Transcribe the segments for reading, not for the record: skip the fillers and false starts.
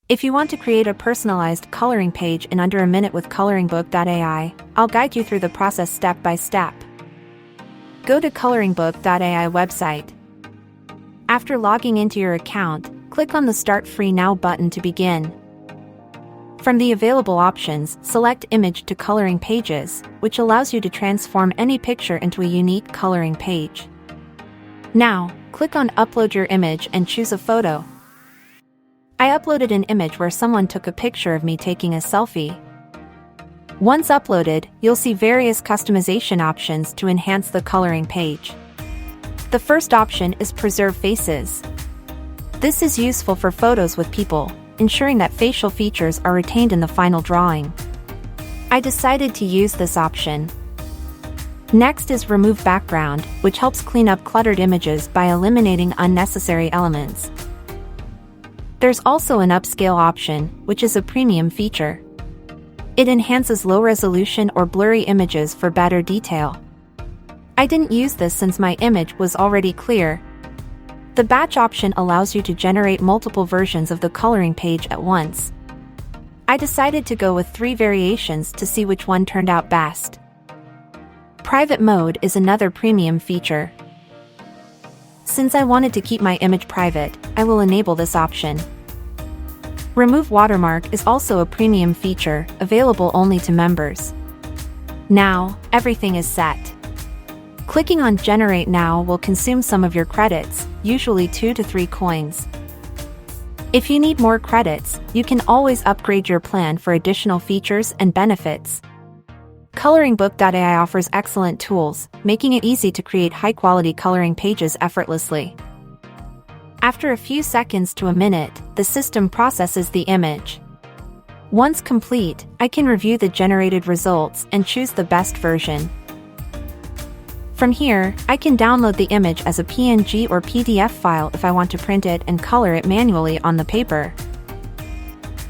If you want to create a personalized coloring page in under a minute with ColoringBook.AI, I'll guide you through the process step by step. Go to ColoringBook.AI website. After logging into your account, click on the Start Free Now button to begin. From the available options, select Image to Coloring Pages, which allows you to transform any picture into a unique coloring page. Now, click on Upload your image and choose a photo. I uploaded an image where someone took a picture of me taking a selfie. Once uploaded, you'll see various customization options to enhance the coloring page. The first option is Preserve Faces. This is useful for photos with people, ensuring that facial features are retained in the final drawing. I decided to use this option. Next is Remove Background, which helps clean up cluttered images by eliminating unnecessary elements. There's also an Upscale option, which is a premium feature. It enhances low-resolution or blurry images for better detail. I didn't use this since my image was already clear. The Batch option allows you to generate multiple versions of the coloring page at once. I decided to go with 3 variations to see which one turned out best. Private Mode is another premium feature. Since I wanted to keep my image private, I will enable this option. Remove Watermark is also a premium feature, available only to members. Now, everything is set. Clicking on Generate Now will consume some of your credits, usually 2 to 3 coins. If you need more credits, you can always upgrade your plan for additional features and benefits. ColoringBook.AI offers excellent tools, making it easy to create high-quality coloring pages effortlessly. After a few seconds to a minute, the system processes the image. Once complete, I can review the generated results and choose the best version. From here, I can download the image as a PNG or PDF file if I want to print it and color it manually on the paper.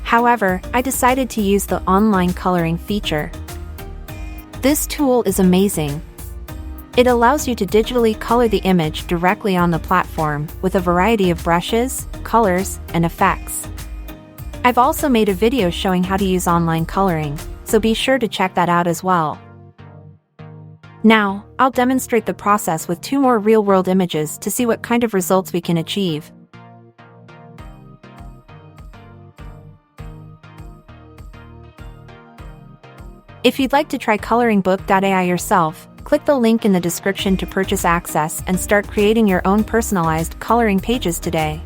However, I decided to use the online coloring feature. This tool is amazing. It allows you to digitally color the image directly on the platform, with a variety of brushes, colors, and effects. I've also made a video showing how to use online coloring, so be sure to check that out as well. Now, I'll demonstrate the process with 2 more real-world images to see what kind of results we can achieve. If you'd like to try ColoringBook.AI yourself, click the link in the description to purchase access and start creating your own personalized coloring pages today.